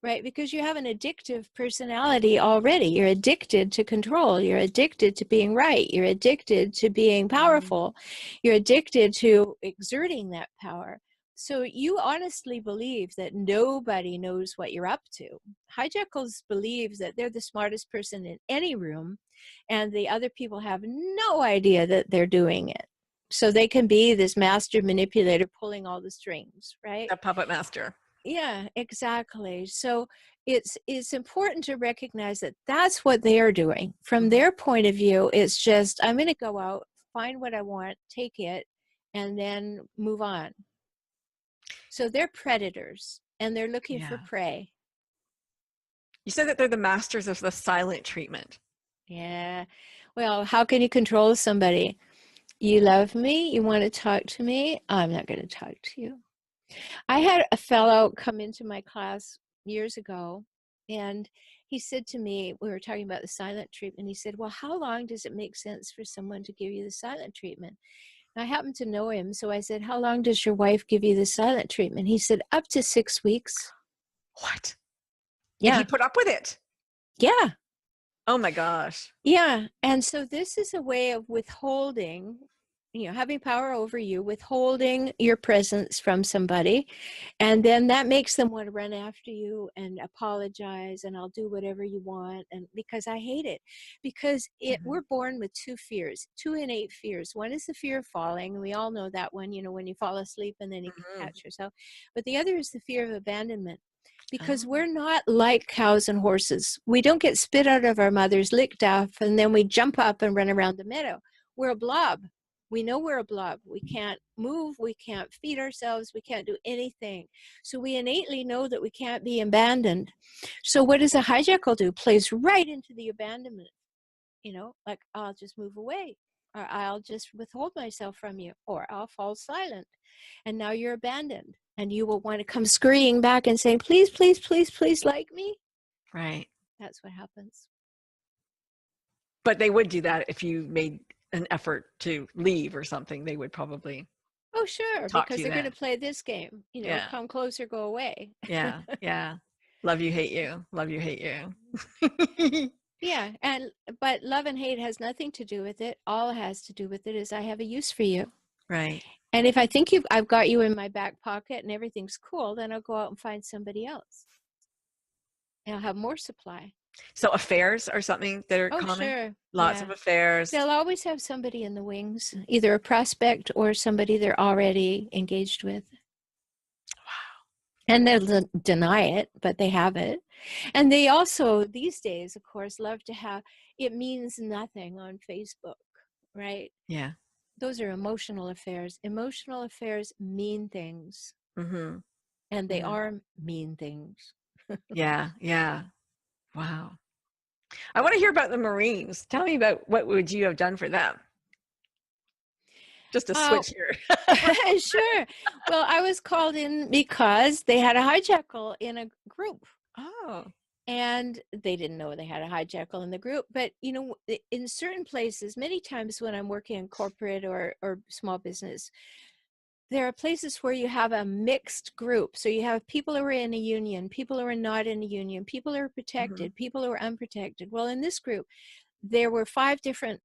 right? Because you have an addictive personality already. You're addicted to control. You're addicted to being right. You're addicted to being powerful. You're addicted to exerting that power. So you honestly believe that nobody knows what you're up to. Hijackals believe that they're the smartest person in any room, and the other people have no idea that they're doing it. So they can be this master manipulator pulling all the strings, right? A puppet master. Yeah, exactly. So it's important to recognize that that's what they're doing. From their point of view, it's just, I'm going to go out, find what I want, take it, and then move on. So they're predators, and they're looking for prey. You said that they're the masters of the silent treatment. Yeah. Well, how can you control somebody? You love me? You want to talk to me? I'm not going to talk to you. I had a fellow come into my class years ago, and he said to me, we were talking about the silent treatment. He said, well, how long does it make sense for someone to give you the silent treatment? I happened to know him, so I said, how long does your wife give you the silent treatment? He said, up to 6 weeks. What? Yeah. And he put up with it? Yeah. Oh my gosh. Yeah. And so this is a way of withholding, having power over you, withholding your presence from somebody. And then that makes them want to run after you and apologize, and I'll do whatever you want. And because I hate it, because we're born with two fears, two innate fears. One is the fear of falling. And we all know that one, when you fall asleep and then you can catch yourself. But the other is the fear of abandonment. Because we're not like cows and horses. We don't get spit out of our mothers, licked off, and then we jump up and run around the meadow. We're a blob. We know we're a blob. We can't move. We can't feed ourselves. We can't do anything. So we innately know that we can't be abandoned. So what does a hijackal do? Plays right into the abandonment. Like, I'll just move away, or I'll just withhold myself from you, or I'll fall silent. And now you're abandoned. And you will want to come scurrying back and saying, please, please, please, please like me. Right. That's what happens. But they would do that if you made an effort to leave or something. They would probably. Oh, sure. Talk to Because you they're going then. to play this game. Yeah. Come closer, go away. Yeah. Yeah. Love you, hate you. Love you, hate you. Yeah. But love and hate has nothing to do with it. All it has to do with it is I have a use for you. Right. And if I think I've got you in my back pocket and everything's cool, then I'll go out and find somebody else. And I'll have more supply. So affairs are something that are Oh, common? sure. Lots of affairs. They'll always have somebody in the wings, either a prospect or somebody they're already engaged with. Wow. And they'll deny it, but they have it. And they also, these days, of course, love to have, it means nothing on Facebook, right? Yeah. Those are emotional affairs. Emotional affairs mean things. Mm-hmm. And they are mean things. Yeah. Yeah. Wow. I want to hear about the Marines. Tell me about what would you have done for them? Just a switch here. Sure. Well, I was called in because they had a hijackal in a group. Oh. And they didn't know they had a hijackal in the group. But, in certain places, many times when I'm working in corporate or small business, there are places where you have a mixed group. So you have people who are in a union, people who are not in a union, people who are protected, people who are unprotected. Well, in this group, there were 5 different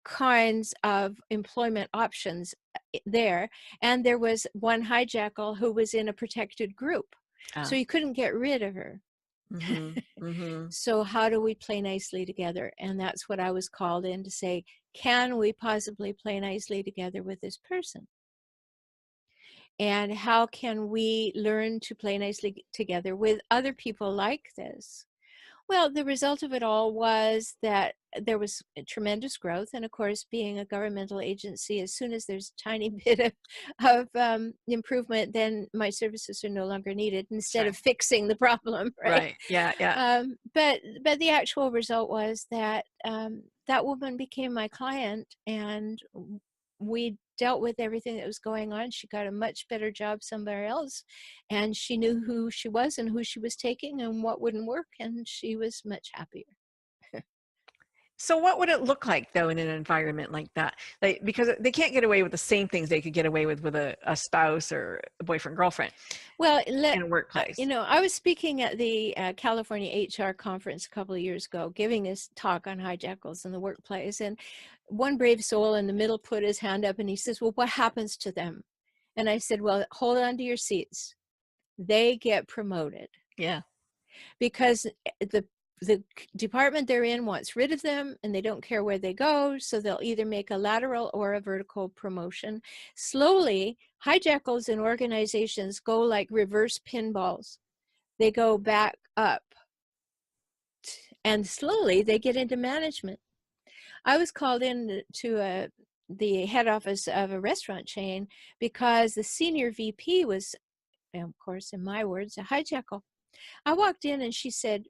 kinds of employment options there. And there was one hijackal who was in a protected group. So you couldn't get rid of her. So how do we play nicely together? And that's what I was called in to say, can we possibly play nicely together with this person? And how can we learn to play nicely together with other people like this? Well, the result of it all was that there was tremendous growth. And of course, being a governmental agency, as soon as there's a tiny bit of improvement, then my services are no longer needed instead of fixing the problem. Right. Yeah. Yeah. But the actual result was that that woman became my client, and we dealt with everything that was going on. She got a much better job somewhere else, and she knew who she was and who she was taking and what wouldn't work, and she was much happier. So what would it look like, though, in an environment like that? Because they can't get away with the same things they could get away with a spouse or a boyfriend, girlfriend. Well, in a workplace. I was speaking at the California HR conference a couple of years ago, giving this talk on hijackals in the workplace. And one brave soul in the middle put his hand up and he says, well, what happens to them? And I said, well, hold on to your seats. They get promoted. Yeah. Because the department they're in wants rid of them, and they don't care where they go, so they'll either make a lateral or a vertical promotion. Slowly, hijackals in organizations go like reverse pinballs. They go back up, and slowly they get into management. I was called in to the head office of a restaurant chain because the senior VP was, of course, in my words, a hijackal. I walked in and she said,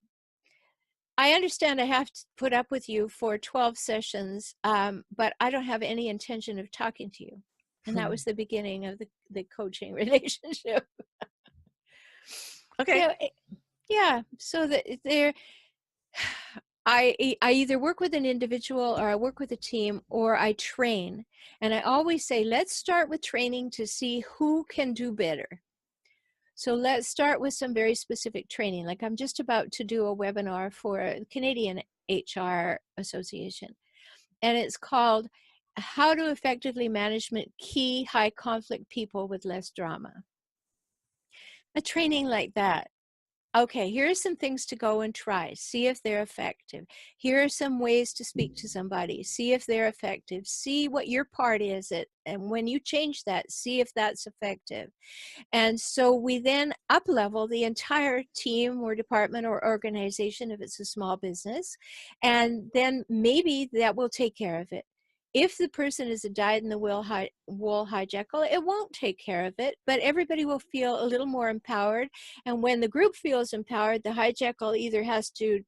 I understand I have to put up with you for 12 sessions, but I don't have any intention of talking to you. And that was the beginning of the coaching relationship. Okay. Yeah. So that I either work with an individual or I work with a team or I train. And I always say, let's start with training to see who can do better. So let's start with some very specific training. Like I'm just about to do a webinar for the Canadian HR Association. And it's called how to effectively management key high conflict people with less drama. A training like that. Okay, here are some things to go and try. See if they're effective. Here are some ways to speak to somebody. See if they're effective. See what your part is. And when you change that, see if that's effective. And so we then up-level the entire team or department or organization if it's a small business. And then maybe that will take care of it. If the person is a dyed-in-the-wool hijackal, it won't take care of it, but everybody will feel a little more empowered. And when the group feels empowered, the hijackal either has to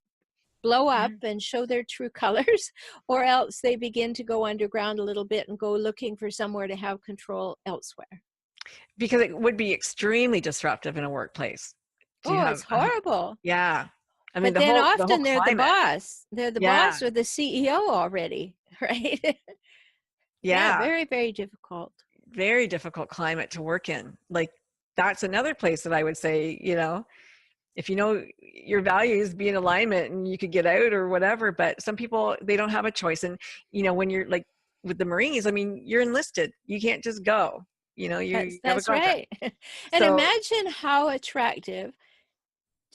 blow up and show their true colors, or else they begin to go underground a little bit and go looking for somewhere to have control elsewhere. Because it would be extremely disruptive in a workplace. Oh, it's horrible. Yeah. I mean, but then the often whole they're the climate. boss. They're the boss or the CEO already, right? Yeah. Very, very difficult. Very difficult climate to work in. Like, that's another place that I would say, you know, if you know your values, be in alignment and you could get out or whatever. But some people, they don't have a choice. And, you know, when you're like with the Marines, I mean, you're enlisted. You can't just go. You know, you have a contract. Right. And imagine how attractive,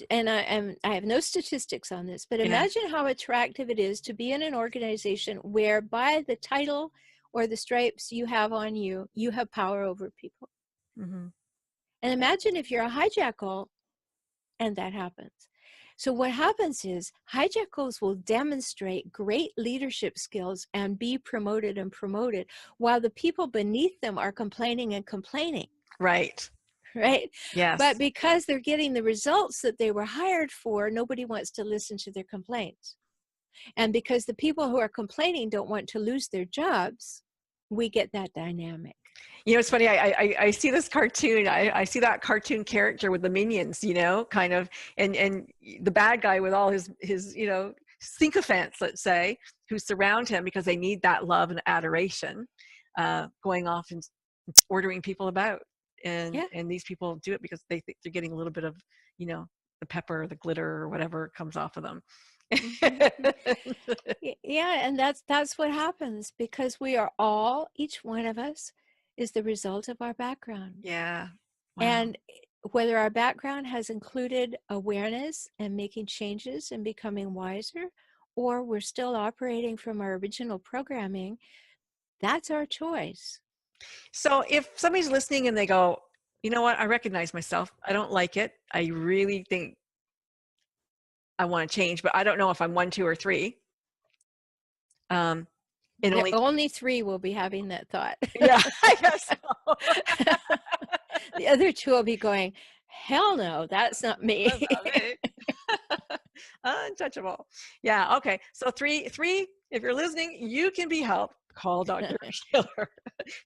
and I have no statistics on this, but imagine how attractive it is to be in an organization where by the title or the stripes you have on you, you have power over people. And imagine if you're a hijackal and that happens. So what happens is hijackals will demonstrate great leadership skills and be promoted and promoted while the people beneath them are complaining and complaining. Right. Right? Yes. But because they're getting the results that they were hired for, nobody wants to listen to their complaints. And because the people who are complaining don't want to lose their jobs, we get that dynamic. You know, it's funny. I see this cartoon. I see that cartoon character with the minions, you know, kind of, and the bad guy with all his, you know, sycophants, let's say, who surround him because they need that love and adoration, going off and ordering people about. And these people do it because they think they're getting a little bit of, you know, the pepper, the glitter, or whatever comes off of them. Yeah, and that's what happens because we are all, each one of us is the result of our background. Yeah. Wow. And whether our background has included awareness and making changes and becoming wiser, or we're still operating from our original programming, that's our choice. So if somebody's listening and they go, you know what, I recognize myself. I don't like it. I really think I want to change, but I don't know if I'm 1, 2, or 3. Only 3 will be having that thought. Yeah, I guess so. The other 2 will be going, hell no, that's not me. That's not me. Untouchable. Yeah. Okay. So 3, if you're listening, you can be helped. Call Dr. Shaler.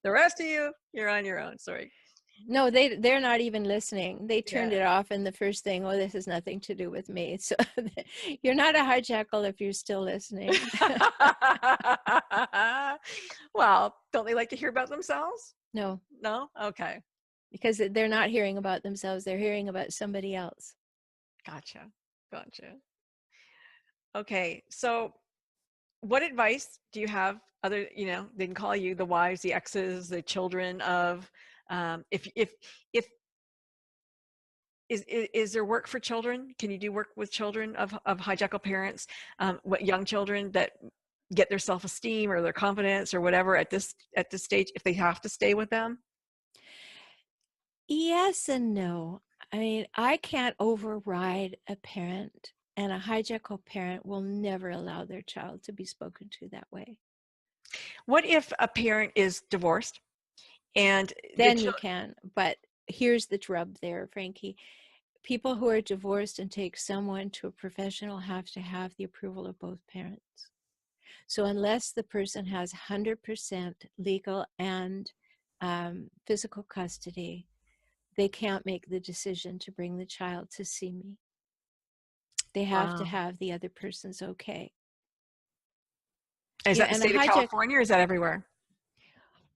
The rest of you, you're on your own. Sorry. No, they're not even listening. They turned it off, and the first thing, oh, this has nothing to do with me. So you're not a hijackal if you're still listening. Well, don't they like to hear about themselves? No. No? Okay. Because they're not hearing about themselves. They're hearing about somebody else. Gotcha. Okay. So what advice do you have other, you know, they can call you the wives, the exes, the children of, is there work for children? Can you do work with children of hijackal parents? What young children that get their self-esteem or their confidence or whatever at this stage, if they have to stay with them? Yes and no. I mean, I can't override a parent, and a hijackal parent will never allow their child to be spoken to that way. What if a parent is divorced? And then you can, but here's the rub there, Frankie. People who are divorced and take someone to a professional have to have the approval of both parents. So unless the person has 100% legal and physical custody, they can't make the decision to bring the child to see me. They have to have the other person's okay. Is that the state of California, or is that everywhere?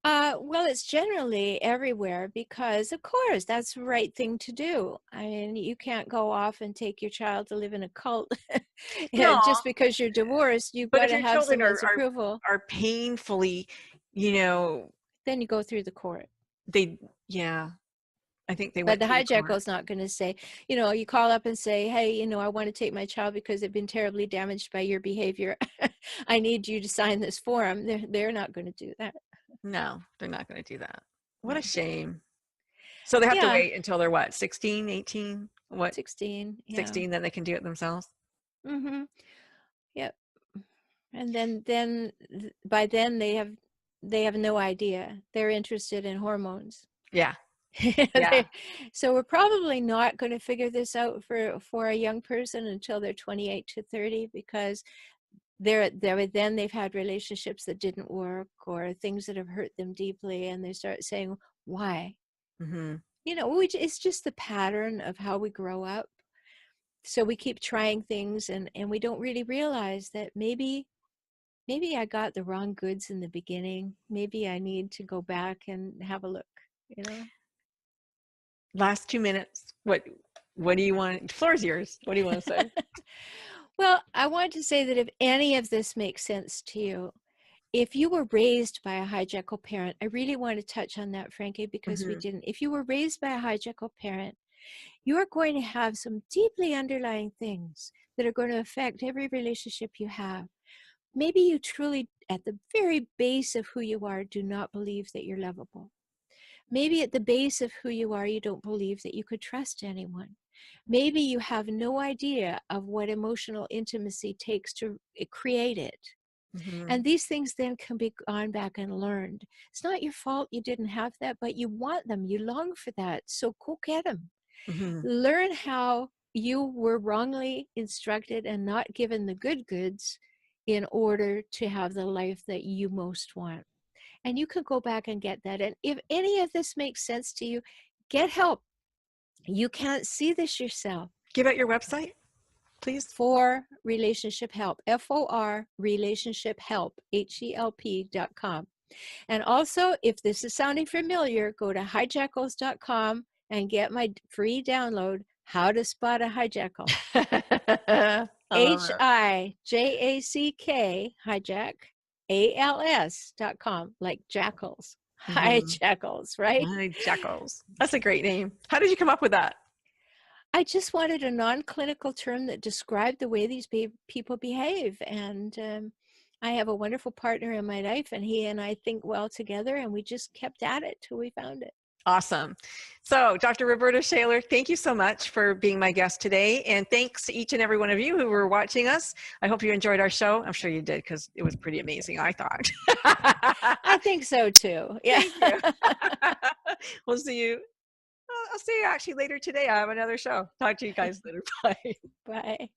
Well, it's generally everywhere because, of course, that's the right thing to do. I mean, you can't go off and take your child to live in a cult just because you're divorced. You've got to have someone's approval. Are painfully you know, Then you go through the court. yeah, I think they But went the through the court. hijackal's not going to say, you call up and say, hey, I want to take my child because they've been terribly damaged by your behavior. I need you to sign this form. They're not going to do that. No, they're not going to do that. What No. a shame. So they have to Yeah. wait until they're what, 16, 18? What, 16. Yeah. 16, then they can do it themselves? Mm-hmm. Yep. And then by then they have no idea. They're interested in hormones. Yeah. Yeah. So we're probably not going to figure this out for a young person until they're 28 to 30, because then they've had relationships that didn't work, or things that have hurt them deeply, and they start saying, why? Mm-hmm. It's just the pattern of how we grow up. So we keep trying things, and we don't really realize that maybe I got the wrong goods in the beginning. Maybe I need to go back and have a look, Last 2 minutes. What do you want? The floor is yours. What do you want to say? Well, I want to say that if any of this makes sense to you, if you were raised by a hijackal parent, I really want to touch on that, Frankie, because we Mhm. didn't. If you were raised by a hijackal parent, you're going to have some deeply underlying things that are going to affect every relationship you have. Maybe you truly, at the very base of who you are, do not believe that you're lovable. Maybe at the base of who you are, you don't believe that you could trust anyone. Maybe you have no idea of what emotional intimacy takes to create it. Mhm. And these things then can be gone back and learned. It's not your fault you didn't have that, but you want them. You long for that. So go get them. Mhm. Learn how you were wrongly instructed and not given the good goods in order to have the life that you most want. And you can go back and get that. And if any of this makes sense to you, get help. You can't see this yourself. Give out your website, please. For relationship help, FOR relationship help, HELP.com. And also, if this is sounding familiar, go to hijackals.com and get my free download, How to Spot a Hijackal. HIJACK, hijack, ALS.com, like jackals. Mhm. Hijackals, right? Hijackals. That's a great name. How did you come up with that? I just wanted a non-clinical term that described the way these people behave. And I have a wonderful partner in my life, and he and I think well together, and we just kept at it till we found it. Awesome. So, Dr. Roberta Shaler, thank you so much for being my guest today. And thanks to each and every one of you who were watching us. I hope you enjoyed our show. I'm sure you did, because it was pretty amazing, I thought. I think so too. Yeah. Thank you. We'll see you. I'll see you actually later today. I have another show. Talk to you guys later. Bye. Bye.